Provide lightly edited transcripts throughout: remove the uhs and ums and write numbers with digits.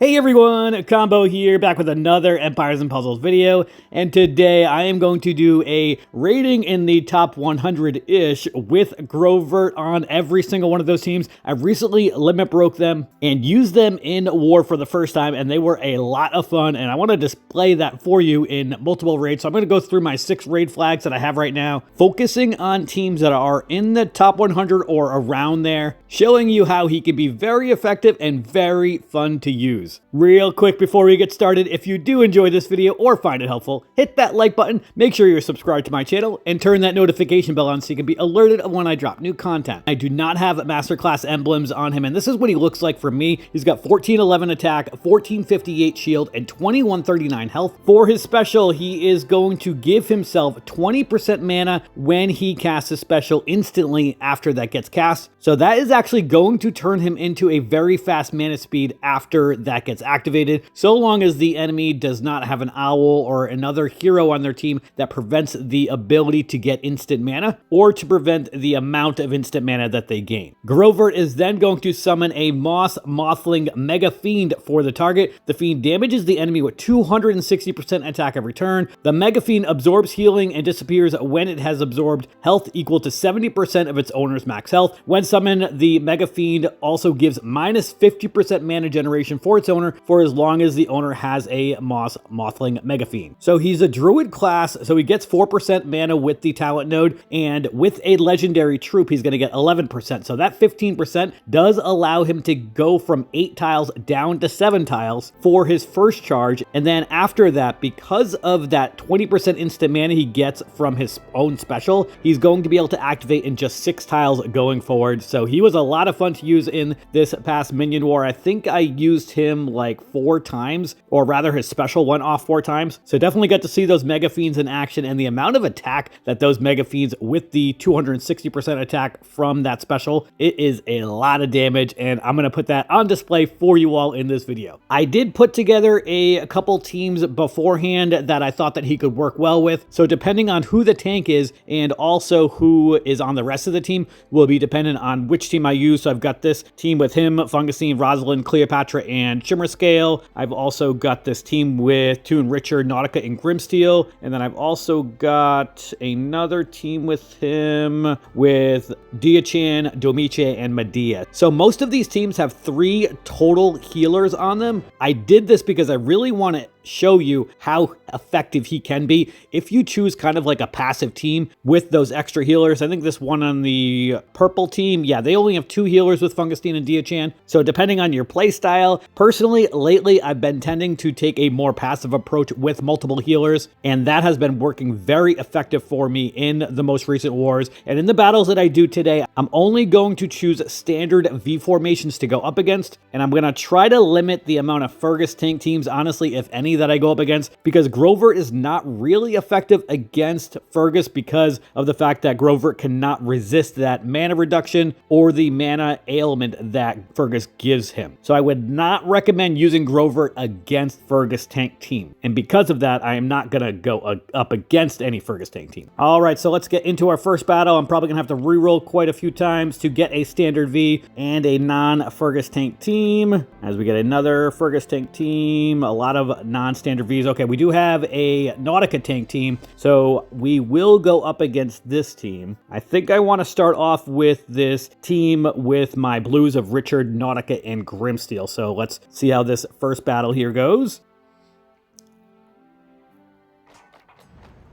Hey everyone, Combo here, back with another Empires and Puzzles video, and today I am going to do a rating in the top 100-ish with Grovevert on every single one of those teams. I've recently limit broke them and used them in war for the first time, and they were a lot of fun, and I want to display that for you in multiple raids. So I'm going to go through my 6 raid flags that I have right now, focusing on teams that are in the top 100 or around there, showing you how he can be very effective and very fun to use. Real quick before we get started, if you do enjoy this video or find it helpful, hit that like button, make sure you're subscribed to my channel, and turn that notification bell on so you can be alerted of when I drop new content. I do not have masterclass emblems on him, and this is what he looks like for me. He's got 1411 attack, 1458 shield, and 2139 health. For his special, he is going to give himself 20% mana when he casts a special instantly after that gets cast. So that is actually going to turn him into a very fast mana speed after that gets activated, so long as the enemy does not have an owl or another hero on their team that prevents the ability to get instant mana or to prevent the amount of instant mana that they gain. Grovevert is then going to summon a Mothling Mega Fiend for the target. The Fiend damages the enemy with 260% attack every turn. The Mega Fiend absorbs healing and disappears when it has absorbed health equal to 70% of its owner's max health. When summoned, the Mega Fiend also gives minus 50% mana generation for its owner for as long as the owner has a Mothling Mega Fiend. So he's a druid class, so he gets 4% mana with the talent node, and with a legendary troop he's going to get 11%. So that 15% does allow him to go from 8 tiles down to 7 tiles for his first charge, and then after that, because of that 20% instant mana he gets from his own special, he's going to be able to activate in just 6 tiles going forward. So he was a lot of fun to use in this past minion war. I think I used him like 4 times, or rather his special went off 4 times. So definitely got to see those Mega Fiends in action, and the amount of attack that those Mega Fiends with the 260% attack from that special, it is a lot of damage, and I'm going to put that on display for you all in this video. I did put together a couple teams beforehand that I thought that he could work well with. So depending on who the tank is and also who is on the rest of the team will be dependent on which team I use. So I've got this team with him, Fungusine, Rosalind, Cleopatra, and Shimmer Scale. I've also got this team with Toon, Richard, Nautica, and Grimsteel. And then I've also got another team with him with Diachan, Domiche, and Medea. So most of these teams have 3 total healers on them. I did this because I really want to show you how effective he can be if you choose kind of like a passive team with those extra healers. I think this one on the purple team, yeah, they only have 2 healers with Fungusine and Diachan. So depending on your play style, personally, lately I've been tending to take a more passive approach with multiple healers, and that has been working very effective for me in the most recent wars. And in the battles that I do today, I'm only going to choose standard V formations to go up against, and I'm going to try to limit the amount of Fergus tank teams, honestly, if any, that I go up against, because Grovevert is not really effective against Fergus because of the fact that Grovevert cannot resist that mana reduction or the mana ailment that Fergus gives him. So I would not recommend using Grovevert against Fergus tank team, and because of that, I am not going to go up against any Fergus tank team. All right, so let's get into our first battle. I'm probably going to have to reroll quite a few times to get a standard V and a non-Fergus tank team, as we get another Fergus tank team, a lot of non-standard Vs. Okay, we do have a Nautica tank team, so we will go up against this team. I think I want to start off with this team with my blues of Richard, Nautica, and Grimsteel. So let's see how this first battle here goes.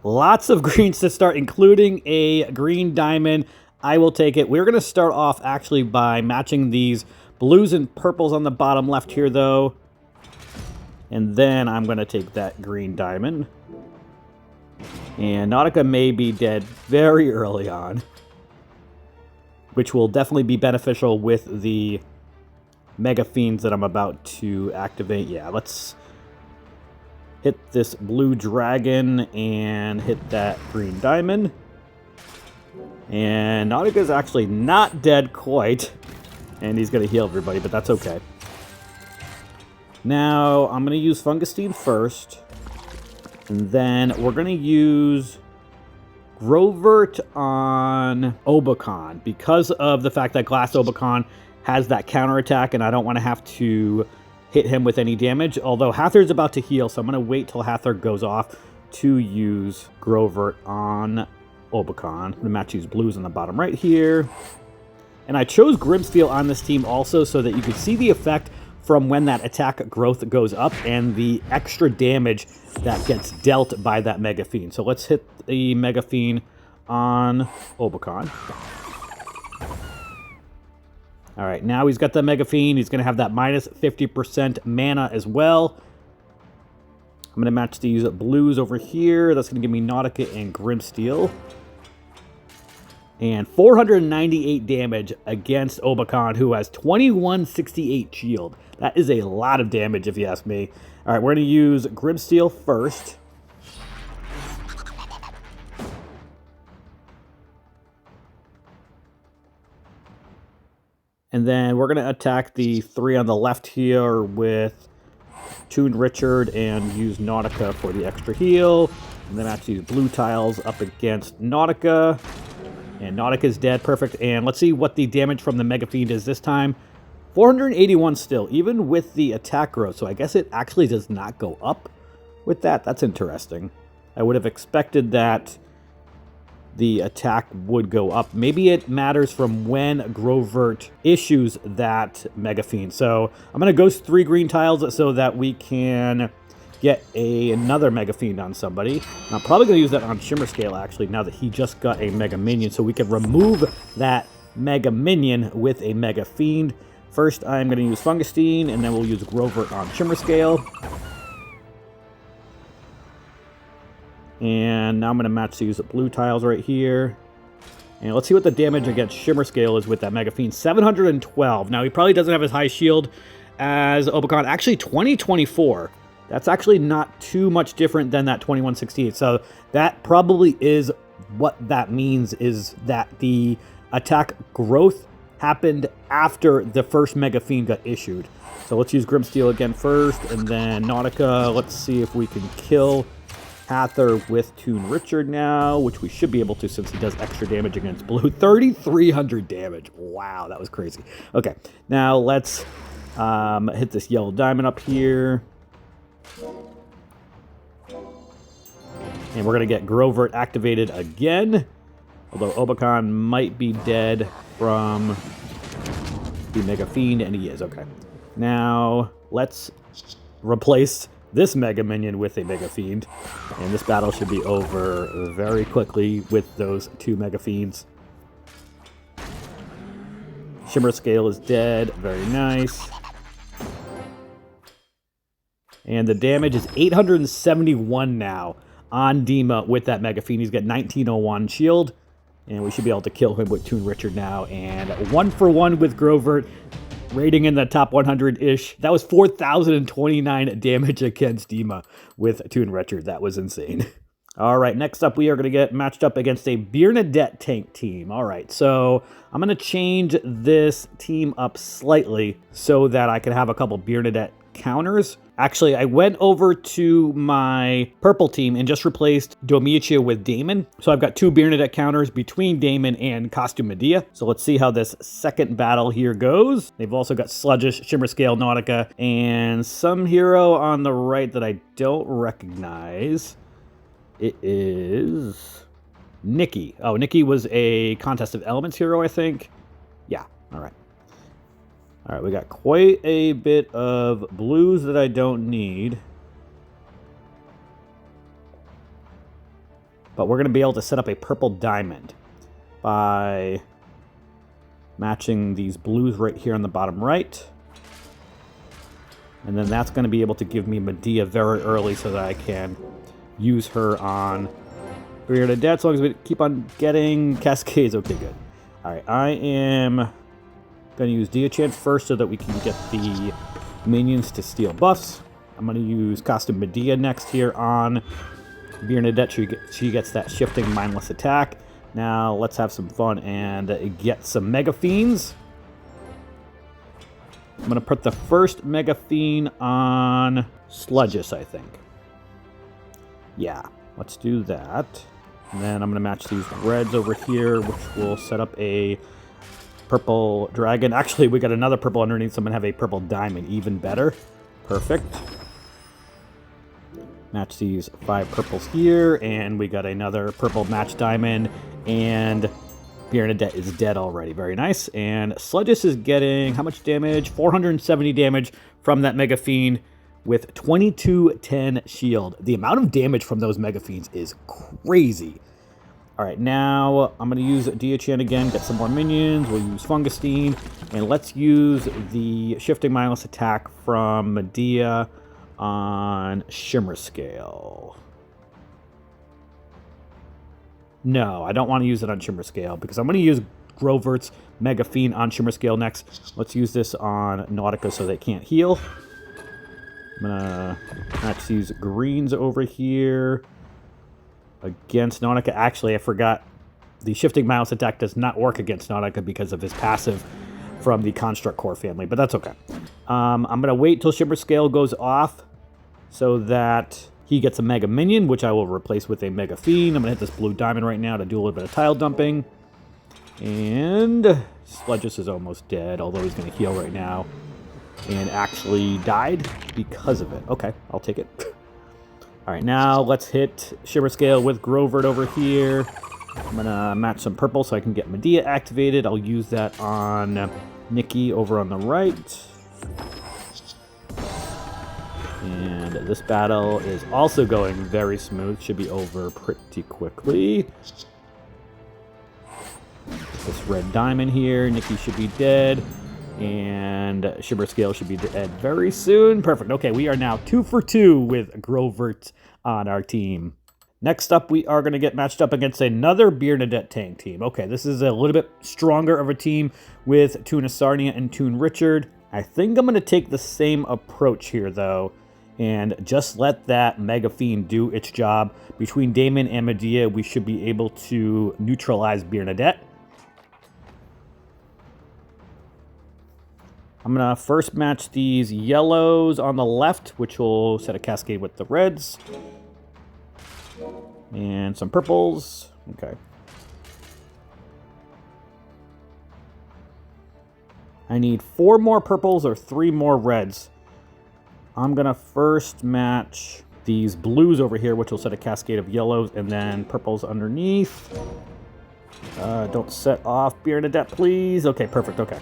Lots of greens to start, including a green diamond. I will take it. We're going to start off actually by matching these blues and purples on the bottom left here, though. And then I'm going to take that green diamond. And Nautica may be dead very early on, which will definitely be beneficial with the Mega Fiends that I'm about to activate. Yeah, let's hit this blue dragon and hit that green diamond. And Nautica's actually not dead quite. And he's going to heal everybody, but that's okay. Now, I'm going to use Fungusine first, and then we're going to use Grovevert on Obacon because of the fact that Glass Obacon has that counterattack, and I don't want to have to hit him with any damage. Although Hather's about to heal, so I'm going to wait till Hather goes off to use Grovevert on Obakon. I'm going to match these blues on the bottom right here. And I chose Grimsteel on this team also so that you could see the effect from when that attack growth goes up and the extra damage that gets dealt by that Mega Fiend. So let's hit the Mega Fiend on Obakon. All right, now he's got the Mega Fiend. He's going to have that minus 50% mana as well. I'm going to match these blues over here. That's going to give me Nautica and Grimsteel. And 498 damage against Obakon, who has 2168 shield. That is a lot of damage, if you ask me. All right, we're going to use Grimsteel first. And then we're going to attack the 3 on the left here with Toon Richard and use Nautica for the extra heal. And then match these blue tiles up against Nautica. And Nautica's dead. Perfect. And let's see what the damage from the Mega Fiend is this time. 481 still, even with the attack growth. So I guess it actually does not go up with that. That's interesting. I would have expected that the attack would go up. Maybe it matters from when Grovevert issues that Mega Fiend. So I'm going to ghost 3 green tiles so that we can get another Mega Fiend on somebody. And I'm probably going to use that on Shimmer Scale, actually, now that he just got a Mega Minion. So we can remove that Mega Minion with a Mega Fiend. First, I'm going to use Fungustine, and then we'll use Grovevert on Shimmer Scale. And now I'm going to match these blue tiles right here. And let's see what the damage against Shimmer Scale is with that Mega Fiend. 712. Now, he probably doesn't have as high shield as Obakon. Actually, 2024. That's actually not too much different than that 2168. So that probably is what that means, is that the attack growth happened after the first Mega Fiend got issued. So let's use Grimsteel again first, and then Nautica. Let's see if we can kill Hather with Toon Richard now, which we should be able to since he does extra damage against blue. 3,300 damage. Wow, that was crazy. Okay, now let's hit this yellow diamond up here. And we're going to get Grovevert activated again. Although Obakon might be dead from the Mega Fiend, and he is. Okay. Now, let's replace this Mega Minion with a Mega Fiend. And this battle should be over very quickly with those 2 Mega Fiends. Shimmer Scale is dead. Very nice. And the damage is 871 now on Dima with that Mega Fiend. He's got 1901 shield. And we should be able to kill him with Toon Richard now. And 1-for-1 with Grovevert, rating in the top 100-ish. That was 4,029 damage against Dima with Toon Richard. That was insane. All right, next up, we are going to get matched up against a Bernadette tank team. All right, so I'm going to change this team up slightly so that I can have a couple Bernadette counters. Actually, I went over to my purple team and just replaced Domitia with Damon. So I've got 2 Bernadette counters between Damon and Costume Medea. So let's see how this second battle here goes. They've also got Sludgish, Shimmer Scale, Nautica, and some hero on the right that I don't recognize. It is Nikki. Oh, Nikki was a Contest of Elements hero, I think. Yeah, all right. All right, we got quite a bit of blues that I don't need. But we're going to be able to set up a purple diamond by matching these blues right here on the bottom right. And then that's going to be able to give me Medea very early so that I can use her on Bernadette, as long as we keep on getting Cascades. Okay, good. All right, I am going to use Diachant first so that we can get the minions to steal buffs. I'm going to use Costume Medea next here on Bernadette. She gets that shifting mindless attack. Now let's have some fun and get some Mega Fiends. I'm going to put the first Mega Fiend on Sludgish, I think. Yeah, let's do that. And then I'm going to match these reds over here, which will set up a purple dragon. Actually, we got another purple underneath, so I'm going to have a purple diamond, even better. Perfect. Match these 5 purples here, and we got another purple match diamond, and Bernadette is dead already. Very nice. And Sludgus is getting how much damage? 470 damage from that Mega Fiend with 2210 shield. The amount of damage from those Mega Fiends is crazy. All right, now I'm going to use Diachan again, get some more minions. We'll use Fungustine, and let's use the Shifting Mindless attack from Medea on Shimmer Scale. No, I don't want to use it on Shimmer Scale because I'm going to use Grovert's Mega Fiend on Shimmer Scale next. Let's use this on Nautica so they can't heal. I'm going to match these greens over here against Nautica. Actually, I forgot. The Shifting Mindless attack does not work against Nautica because of his passive from the Construct Core family, but that's okay. I'm going to wait till Shimmer Scale goes off so that he gets a Mega Minion, which I will replace with a Mega Fiend. I'm going to hit this blue diamond right now to do a little bit of tile dumping. And Sludgus is almost dead, although he's going to heal right now. And actually died because of it. Okay, I'll take it. All right, now let's hit Shimmer Scale with Grovevert over here. I'm going to match some purple so I can get Medea activated. I'll use that on Nikki over on the right. And this battle is also going very smooth. Should be over pretty quickly. This red diamond here. Nikki should be dead. And Shimmer Scale should be dead very soon. Perfect. Okay, we are now 2 for 2 with Grovevert on our team. Next up, we are going to get matched up against another Bernadette tank team. Okay, this is a little bit stronger of a team with Toon Sarnia and Toon Richard. I think I'm going to take the same approach here, though, and just let that Mega Fiend do its job. Between Damon and Medea, we should be able to neutralize Bernadette. I'm going to first match these yellows on the left, which will set a cascade with the reds. And some purples. Okay. I need 4 more purples or 3 more reds. I'm going to first match these blues over here, which will set a cascade of yellows, and then purples underneath. Don't set off Bernadette, please. Okay, perfect. Okay.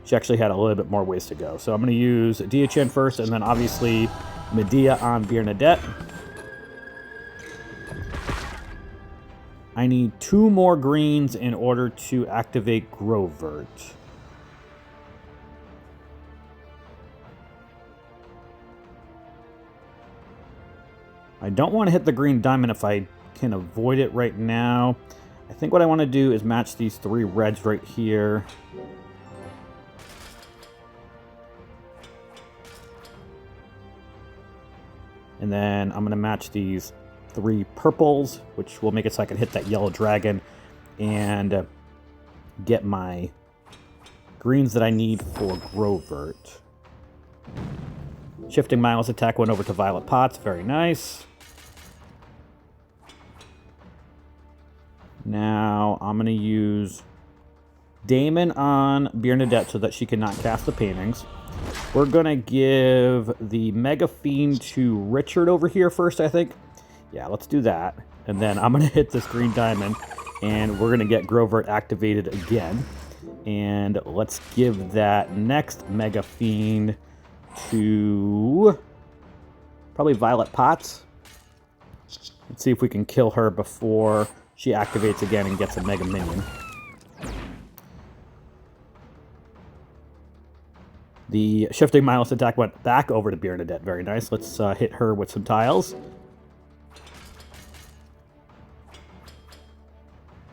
She actually had a little bit more ways to go. So I'm going to use Diachan first, and then obviously Medea on Bernadette. I need 2 more greens in order to activate Grovevert. I don't want to hit the green diamond if I can avoid it right now. I think what I want to do is match these 3 reds right here. And then I'm going to match these 3 purples, which will make it so I can hit that yellow dragon and get my greens that I need for Grovevert. Shifting Mindless attack went over to Violet Pots. Very nice. Now I'm going to use Damon on Bernadette so that she cannot cast the paintings. We're going to give the Mega Fiend to Richard over here first, I think. Yeah, let's do that. And then I'm going to hit this green diamond, and we're going to get Grovevert activated again. And let's give that next Mega Fiend to probably Violet Pots. Let's see if we can kill her before she activates again and gets a Mega Minion. The Shifting Mindless attack went back over to Bernadette. Very nice. Let's hit her with some tiles.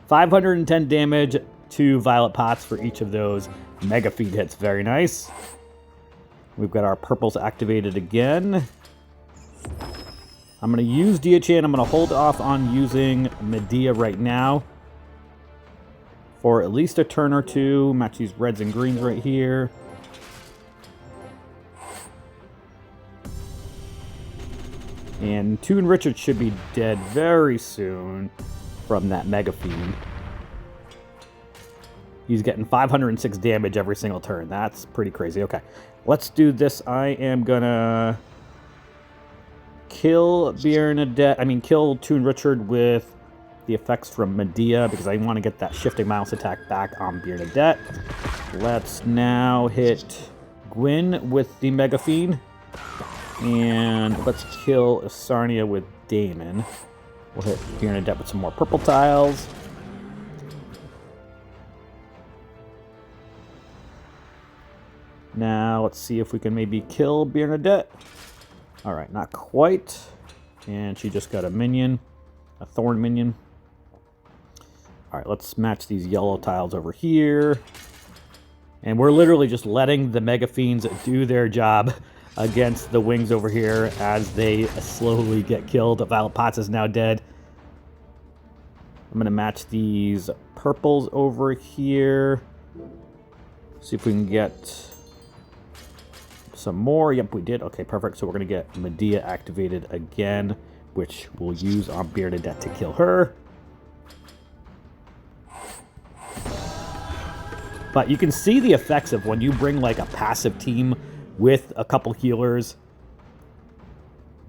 510 damage to Violet Pots for each of those Mega Fiend hits. Very nice. We've got our purples activated again. I'm going to use Diachan. I'm going to hold off on using Medea right now for at least a turn or 2. Match these reds and greens right here. And Toon Richard should be dead very soon from that Mega Fiend. He's getting 506 damage every single turn. That's pretty crazy. Okay. Let's do this. I am gonna kill kill Toon Richard with the effects from Medea because I want to get that shifting mouse attack back on Bernadette. Let's now hit Gwyn with the Mega Fiend. And let's kill Sarnia with Damon. We'll hit Bernadette with some more purple tiles. Now let's see if we can maybe kill Bernadette. Alright, not quite. And she just got a minion. A thorn minion. Alright, let's match these yellow tiles over here. And we're literally just letting the Mega Fiends do their job against the wings over here as they slowly get killed. Valapaz is now dead. I'm going to match these purples over here. See if we can get some more. Yep, we did. Okay, perfect. So we're going to get Medea activated again, which we'll use on Bernadette to kill her. But you can see the effects of when you bring like a passive team with a couple healers.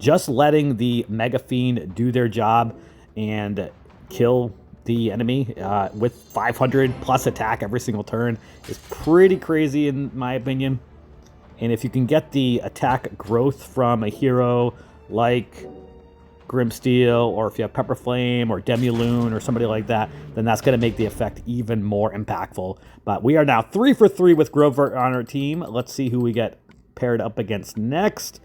Just letting the Mega Fiend do their job and kill the enemy with 500 plus attack every single turn is pretty crazy in my opinion. And if you can get the attack growth from a hero like Grimsteel, or if you have Pepper Flame or Demi-Lune or somebody like that, then that's going to make the effect even more impactful. But we are now 3 for 3 with Grovevert on our team. Let's see who we get paired up against next.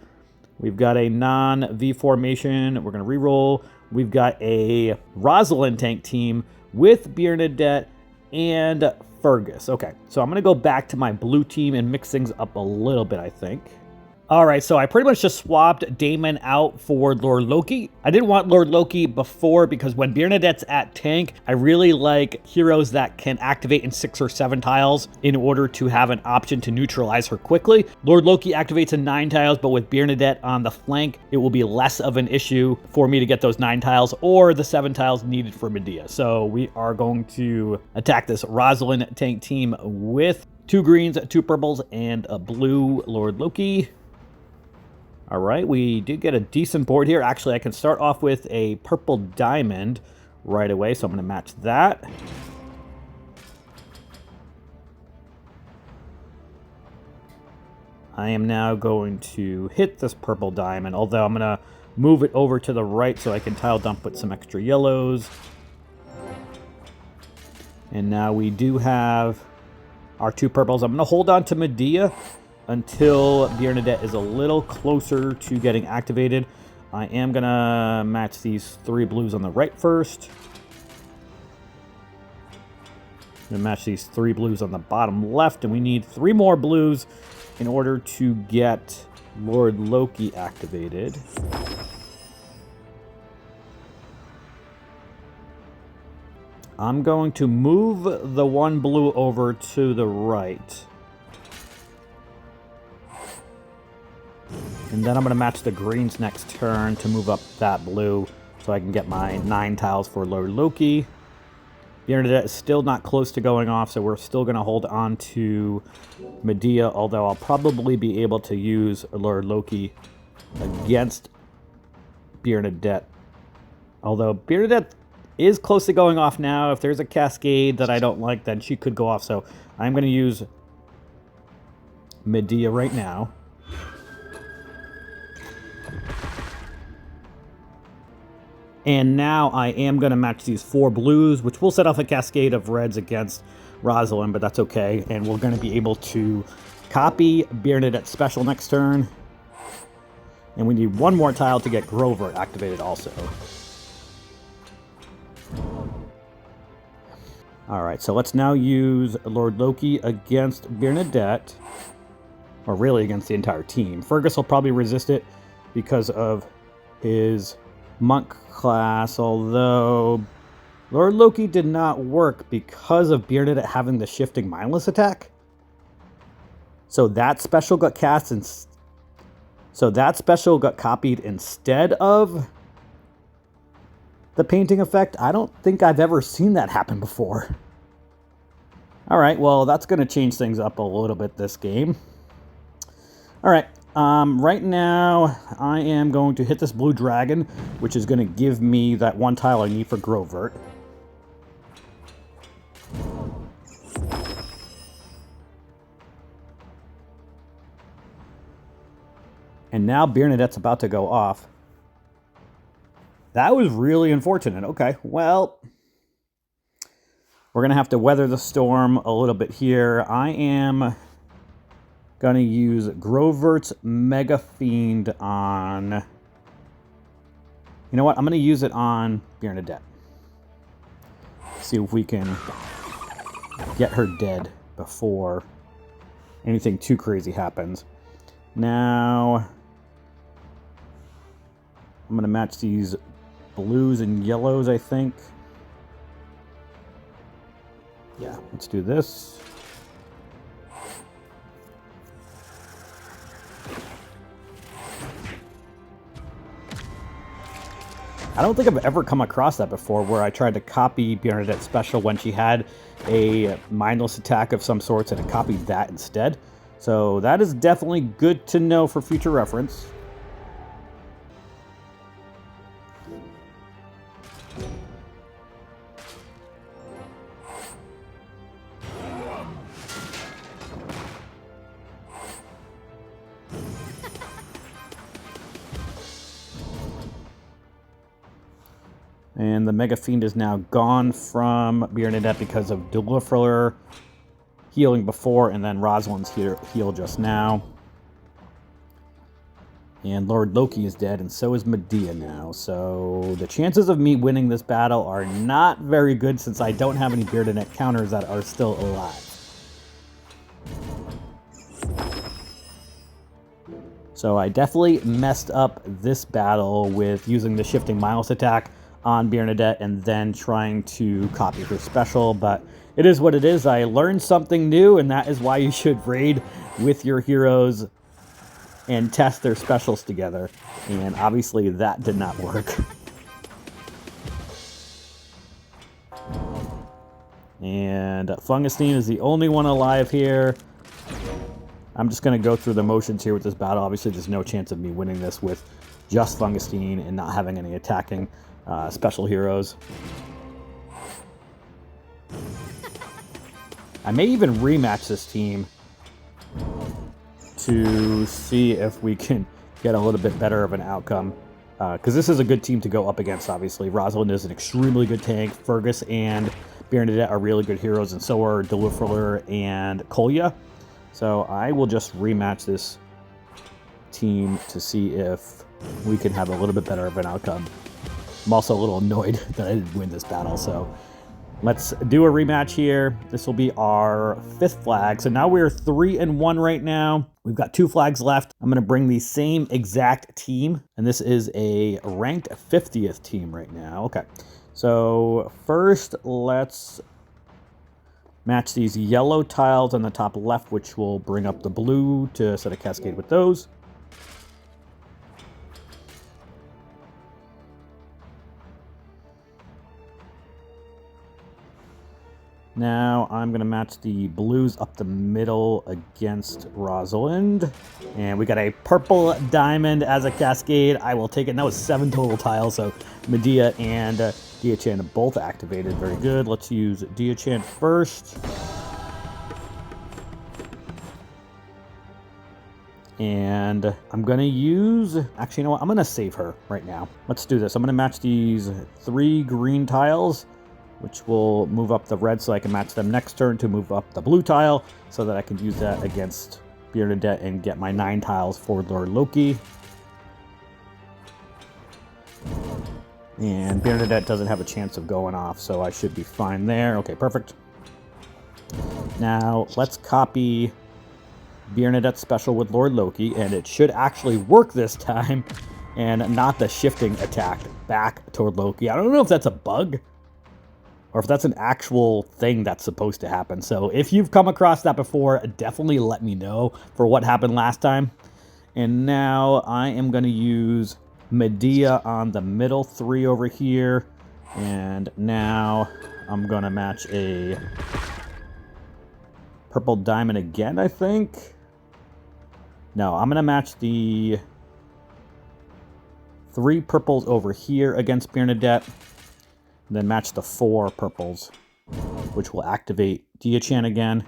We've got a non-V formation. We're going to reroll. We've got a Rosalind tank team with Bernadette and Fergus. Okay, so I'm going to go back to my blue team and mix things up a little bit, I think. All right, so I pretty much just swapped Damon out for Lord Loki. I didn't want Lord Loki before because when Bernadette's at tank, I really like heroes that can activate in 6 or 7 tiles in order to have an option to neutralize her quickly. Lord Loki activates in 9 tiles, but with Bernadette on the flank, it will be less of an issue for me to get those 9 tiles or the 7 tiles needed for Medea. So we are going to attack this Rosalind tank team with 2 greens, 2 purples, and a blue Lord Loki. All right, we did get a decent board here. Actually, I can start off with a purple diamond right away, so I'm going to match that. I am now going to hit this purple diamond, although I'm going to move it over to the right so I can tile dump with some extra yellows. And now we do have our 2 purples. I'm going to hold on to Medea until Bernadette is a little closer to getting activated. I am going to match these 3 blues on the right first. I'm going to match these 3 blues on the bottom left, and we need 3 more blues in order to get Lord Loki activated. I'm going to move the 1 blue over to the right. And then I'm going to match the greens next turn to move up that blue so I can get my 9 tiles for Lord Loki. Bernadette is still not close to going off, so we're still going to hold on to Medea, although I'll probably be able to use Lord Loki against Bernadette. Although Bernadette is close to going off now. If there's a cascade that I don't like, then she could go off. So I'm going to use Medea right now. And now I am going to match these 4 blues, which will set off a cascade of reds against Rosalind, but that's okay. And we're going to be able to copy Bernadette's special next turn. And we need 1 more tile to get Grovevert activated also. Alright, so let's now use Lord Loki against Bernadette. Or really against the entire team. Fergus will probably resist it because of his monk class, although Lord Loki did not work because of Bernadette having the shifting mindless attack. So that special got cast and so that special got copied instead of the painting effect. I don't think I've ever seen that happen before. All right, well, that's going to change things up a little bit this game. All right. Right now, I am going to hit this blue dragon, which is going to give me that one tile I need for Grovevert. And now Bernadette's about to go off. That was really unfortunate. Okay, well, we're going to have to weather the storm a little bit here. I am going to use Grovert's Mega Fiend on... You know what? I'm going to use it on Bernadette. See if we can get her dead before anything too crazy happens. Now, I'm going to match these blues and yellows, I think. Yeah, let's do this. I don't think I've ever come across that before, where I tried to copy Bernadette's special when she had a mindless attack of some sorts, and it copied that instead. So that is definitely good to know for future reference. And the Mega Fiend is now gone from Bernadette because of Deliferer healing before, and then Rosalind's heal just now. And Lord Loki is dead, and so is Medea now. So the chances of me winning this battle are not very good, since I don't have any Bernadette counters that are still alive. So I definitely messed up this battle with using the Shifting Miles attack on Bernadette and then trying to copy her special, but it is what it is. I learned something new, and that is why you should raid with your heroes and test their specials together, and obviously that did not work. And Fungustine is the only one alive here. I'm just going to go through the motions here with this battle. Obviously there's no chance of me winning this with just Fungustine and not having any attacking special heroes. I may even rematch this team to see if we can get a little bit better of an outcome. Because this is a good team to go up against, obviously. Rosalind is an extremely good tank. Fergus and Bernadette are really good heroes, and so are Deliferer and Kolya. So I will just rematch this team to see if we can have a little bit better of an outcome. I'm also a little annoyed that I didn't win this battle, so let's do a rematch here. This will be our 5th flag. So now we're 3-1 right now. We've got 2 flags left. I'm going to bring the same exact team, and this is a ranked 50th team right now. Okay, so first let's match these yellow tiles on the top left, which will bring up the blue to set a cascade with those. Now I'm going to match the blues up the middle against Rosalind. And we got a purple diamond as a cascade. I will take it. And that was 7 total tiles, so Medea and Diachan both activated. Very good. Let's use Diachan first. And I'm going to use... Actually, you know what? I'm going to save her right now. Let's do this. I'm going to match these 3 green tiles, which will move up the red so I can match them next turn to move up the blue tile so that I can use that against Bernadette and get my 9 tiles for Lord Loki. And Bernadette doesn't have a chance of going off, so I should be fine there. Okay, perfect. Now, let's copy Bernadette's special with Lord Loki, and it should actually work this time and not the shifting attack back toward Loki. I don't know if that's a bug or if that's an actual thing that's supposed to happen. So if you've come across that before, definitely let me know for what happened last time. And now I am going to use Medea on the middle 3 over here. And now I'm going to match a purple diamond again, I think. No, I'm going to match the 3 purples over here against Bernadette. Then match the 4 purples, which will activate Diachan again.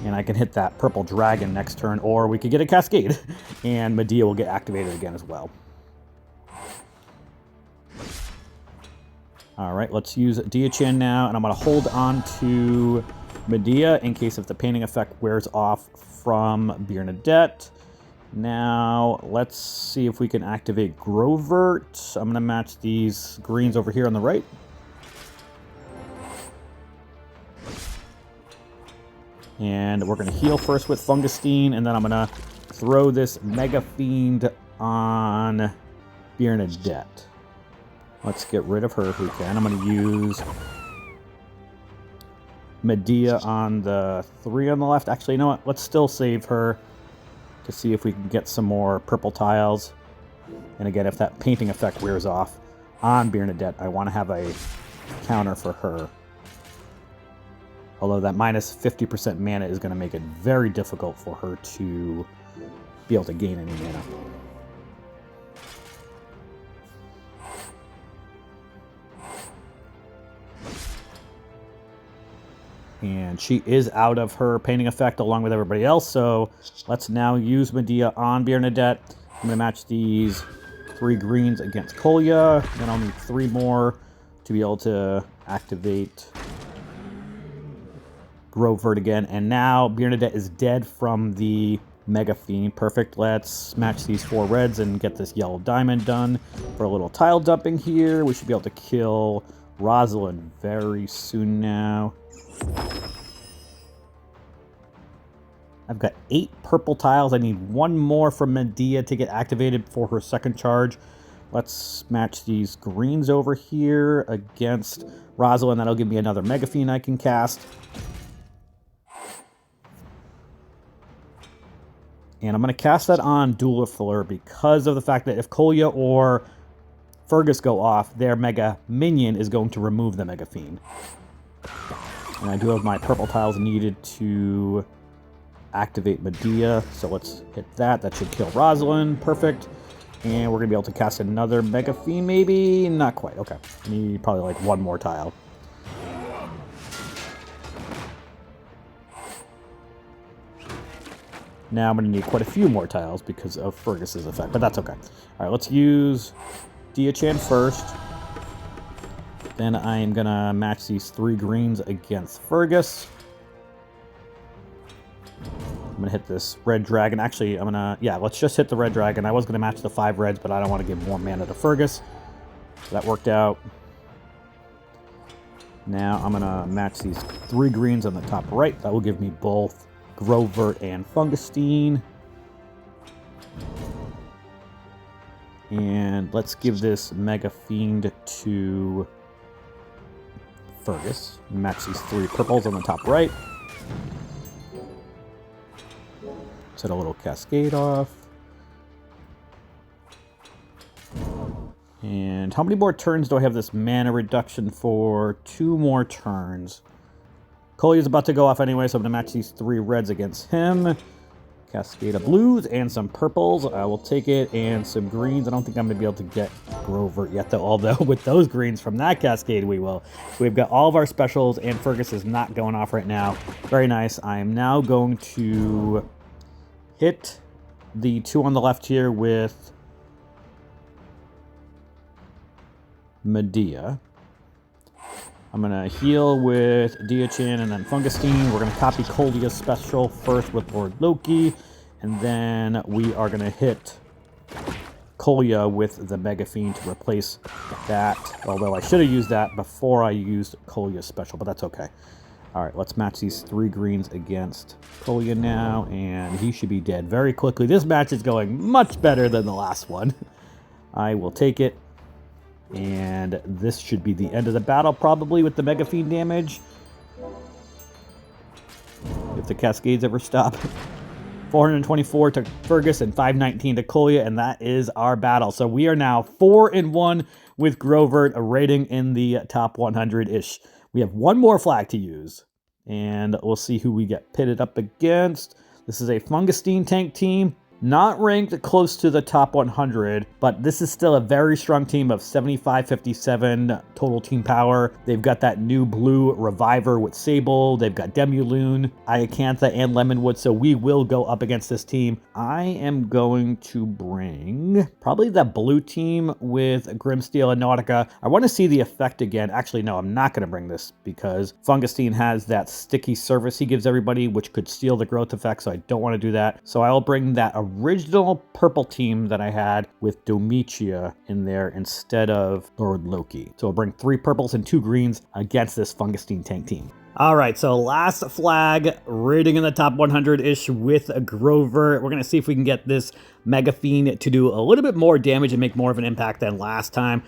And I can hit that purple dragon next turn, or we could get a Cascade, and Medea will get activated again as well. All right, let's use Diachan now, and I'm going to hold on to Medea in case if the painting effect wears off from Bernadette. Now, let's see if we can activate Grovevert. I'm going to match these greens over here on the right. And we're going to heal first with Fungustine, and then I'm going to throw this Mega Fiend on Bernadette. Let's get rid of her if we can. I'm going to use Medea on the 3 on the left. Actually, you know what? Let's still save her to see if we can get some more purple tiles. And again, if that painting effect wears off on Bernadette, I want to have a counter for her. Although that minus 50% mana is going to make it very difficult for her to be able to gain any mana. And she is out of her painting effect along with everybody else, so let's now use Medea on Bernadette. I'm going to match these 3 greens against Kolya. Then I'll need 3 more to be able to activate Grovevert again. And now Bernadette is dead from the Mega Fiend. Perfect. Let's match these 4 reds and get this yellow diamond done for a little tile dumping here. We should be able to kill Rosalind very soon now. I've got 8 purple tiles. I need 1 more from Medea to get activated for her second charge. Let's match these greens over here against Rosalind. That'll give me another Mega Fiend I can cast. And I'm going to cast that on Duelifler because of the fact that if Kolya or Fergus go off, their Mega Minion is going to remove the Mega Fiend. And I do have my purple tiles needed to activate Medea, so let's hit that. That should kill Rosalind. Perfect. And we're going to be able to cast another Mega Fiend, maybe? Not quite. Okay. I need probably like 1 more tile. Now I'm going to need quite a few more tiles because of Fergus's effect, but that's okay. All right, let's use Diachan first. Then I'm going to match these 3 greens against Fergus. I'm going to hit this red dragon. Actually, I'm going to... Yeah, let's just hit the red dragon. I was going to match the 5 reds, but I don't want to give more mana to Fergus. So that worked out. Now I'm going to match these 3 greens on the top right. That will give me both Grovevert and Fungustine. And let's give this Mega Fiend to Fergus. Match these 3 purples on the top right. Set a little cascade off. And how many more turns do I have this mana reduction for? 2 more turns. Kolya's about to go off anyway, so I'm going to match these 3 reds against him. Cascade of blues and some purples. I will take it, and some greens. I don't think I'm going to be able to get Grovevert yet, though. Although with those greens from that cascade, we will. So we've got all of our specials, and Fergus is not going off right now. Very nice. I am now going to hit the 2 on the left here with Medea. I'm going to heal with Diachan and then Fungustine. We're going to copy Kolya's special first with Lord Loki. And then we are going to hit Kolya with the Mega Fiend to replace that. Although I should have used that before I used Kolya's special, but that's okay. All right, let's match these 3 greens against Kolya now. And he should be dead very quickly. This match is going much better than the last one. I will take it. And this should be the end of the battle, probably, with the Mega Fiend damage. If the Cascades ever stop. 424 to Fergus and 519 to Kolya, and that is our battle. So we are now 4-1 with Grovevert, a rating in the top 100-ish. We have 1 more flag to use, and we'll see who we get pitted up against. This is a Fungustine tank team. Not ranked close to the top 100, but this is still a very strong team of 75-57 total team power. They've got that new blue Reviver with Sable. They've got Demulune, Iacantha, and Lemonwood, so we will go up against this team. I am going to bring probably the blue team with Grimsteel and Nautica. I want to see the effect again. Actually, no, I'm not going to bring this because Fungustine has that sticky service he gives everybody, which could steal the growth effect, so I don't want to do that. So I'll bring that original purple team that I had with Domitia in there instead of Lord Loki. So I'll bring 3 purples and 2 greens against this Fungustine tank team. All right, so last flag, rating in the top 100-ish with a Grovevert. We're going to see if we can get this Mega Fiend to do a little bit more damage and make more of an impact than last time.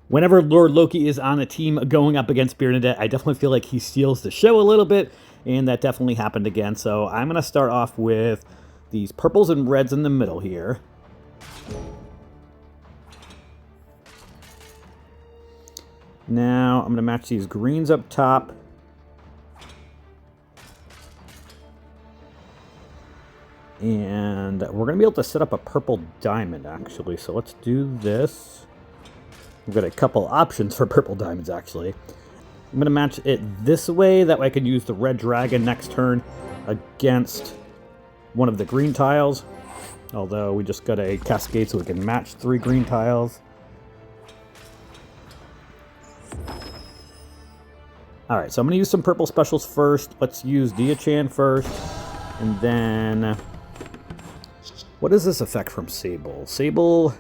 Whenever Lord Loki is on a team going up against Bernadette, I definitely feel like he steals the show a little bit, and that definitely happened again. So I'm going to start off with these purples and reds in the middle here. Now I'm going to match these greens up top. And we're going to be able to set up a purple diamond, actually. So let's do this. We've got a couple options for purple diamonds, actually. I'm going to match it this way. That way I can use the red dragon next turn against one of the green tiles. Although we just got a cascade so we can match 3 green tiles. Alright, so I'm going to use some purple specials first. Let's use Diachan first. And then... what is this effect from Sable? Sable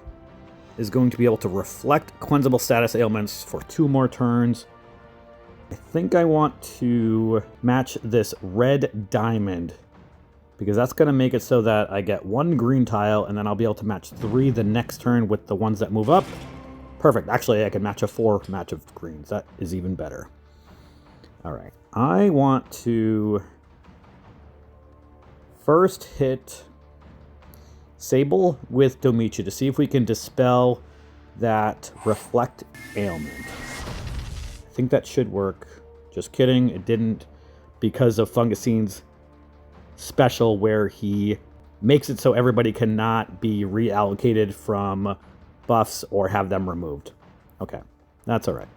is going to be able to reflect cleansable status ailments for 2 more turns. I think I want to match this red diamond, because that's going to make it so that I get 1 green tile, and then I'll be able to match 3 the next turn with the ones that move up. Perfect. Actually, I can match a 4 match of greens. That is even better. All right. I want to first hit Sable with Domitia to see if we can dispel that reflect ailment. I think that should work. Just kidding. It didn't, because of Fungustine's special where he makes it so everybody cannot be reallocated from buffs or have them removed. Okay, that's all right.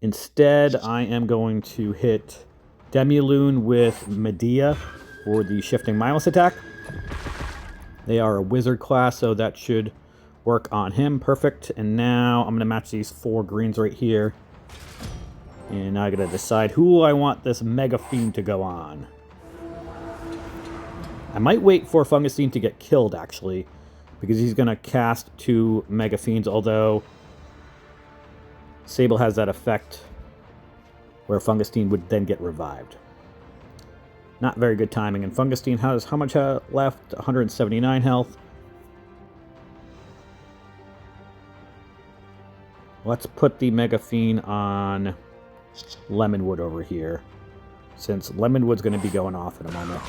Instead, I am going to hit Demulune with Medea for the Shifting Mindless attack. They are a wizard class, so that should work on him. Perfect. And now I'm going to match these 4 greens right here. And now I got to decide who I want this Mega Fiend to go on. I might wait for Fungustine to get killed, actually, because he's going to cast 2 Mega Fiends, although Sable has that effect where Fungustine would then get revived. Not very good timing. And Fungustine has how much left? 179 health. Let's put the Mega Fiend on Lemonwood over here, since Lemonwood's going to be going off in a moment.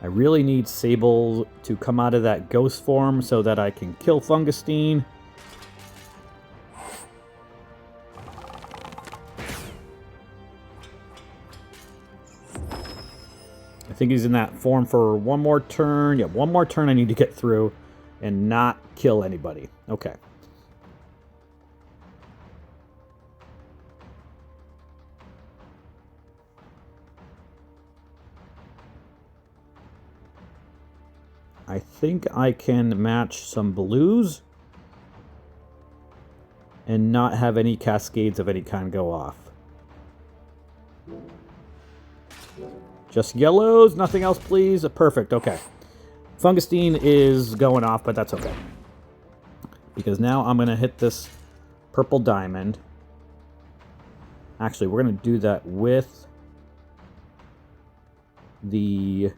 I really need Sable to come out of that ghost form so that I can kill Fungustine. I think he's in that form for 1 more turn. Yeah, 1 more turn I need to get through and not kill anybody. Okay. I think I can match some blues and not have any cascades of any kind go off. Just yellows, nothing else, please. Perfect, okay. Fungustine is going off, but that's okay. Because now I'm going to hit this purple diamond. Actually, we're going to do that with the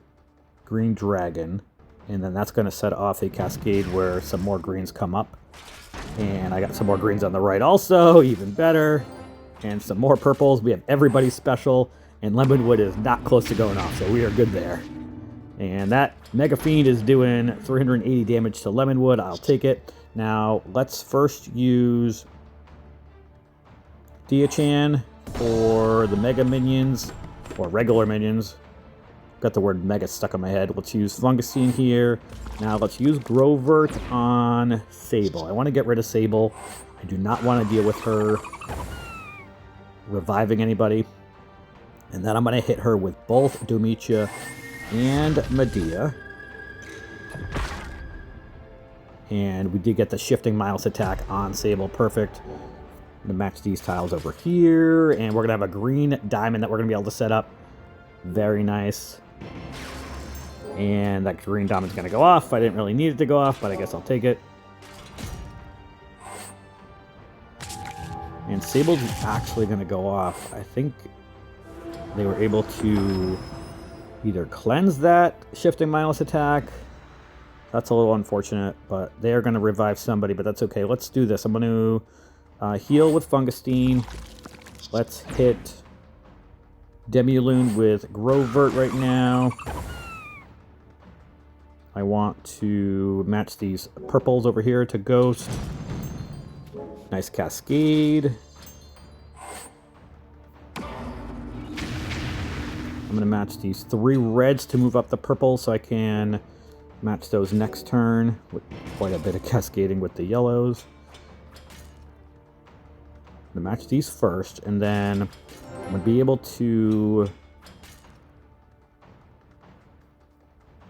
green dragon. And then that's going to set off a cascade where some more greens come up. And I got some more greens on the right also, even better. And some more purples. We have everybody special. And Lemonwood is not close to going off, so we are good there. And that Mega Fiend is doing 380 damage to Lemonwood. I'll take it. Now, let's first use Dia-chan for the Mega Minions, or regular minions. Got the word Mega stuck in my head. Let's use Fungustine here. Now, let's use Grovevert on Sable. I want to get rid of Sable. I do not want to deal with her reviving anybody. And then I'm going to hit her with both Domitia and Medea. And we did get the Shifting Miles attack on Sable. Perfect. I'm going to match these tiles over here. And we're going to have a green diamond that we're going to be able to set up. Very nice. And that green diamond's going to go off. I didn't really need it to go off, but I guess I'll take it. And Sable's actually going to go off. I think they were able to either cleanse that Shifting Miles attack. That's a little unfortunate, but they are going to revive somebody, but that's okay. Let's do this. I'm going to heal with Fungustine. Let's hit Demilune with Grovevert right now. I want to match these purples over here to Ghost. Nice Cascade. I'm going to match these 3 reds to move up the purple so I can match those next turn with quite a bit of cascading with the yellows. I'm going to match these first, and then I'm going to be able to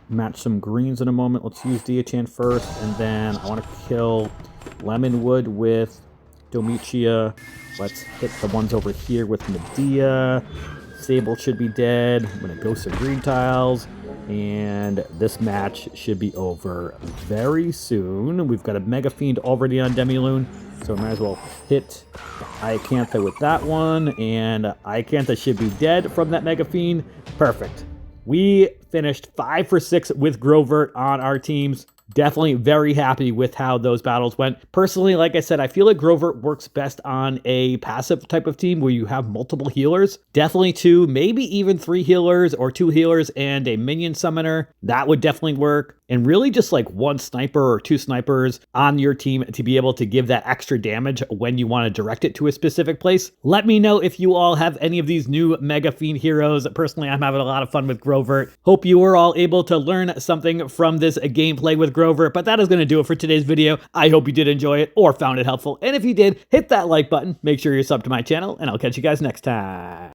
match some greens in a moment. Let's use Dia-chan first, and then I want to kill Lemonwood with Domitia. Let's hit the ones over here with Medea. Sable should be dead. I'm going to go some green tiles. And this match should be over very soon. We've got a Mega Fiend already on Demilune, so I might as well hit Iacantha with that one. And Iacantha should be dead from that Mega Fiend. Perfect. We finished 5 for 6 with Grovevert on our teams. Definitely very happy with how those battles went. Personally, like I said, I feel like Grovevert works best on a passive type of team where you have multiple healers. Definitely 2, maybe even 3 healers or 2 healers and a minion summoner. That would definitely work. And really just like 1 sniper or 2 snipers on your team to be able to give that extra damage when you want to direct it to a specific place. Let me know if you all have any of these new Mega Fiend heroes. Personally, I'm having a lot of fun with Grovevert. Hope you were all able to learn something from this gameplay with Grovevert, but that is going to do it for today's video. I hope you did enjoy it or found it helpful. And if you did, hit that like button, make sure you're subbed to my channel, and I'll catch you guys next time.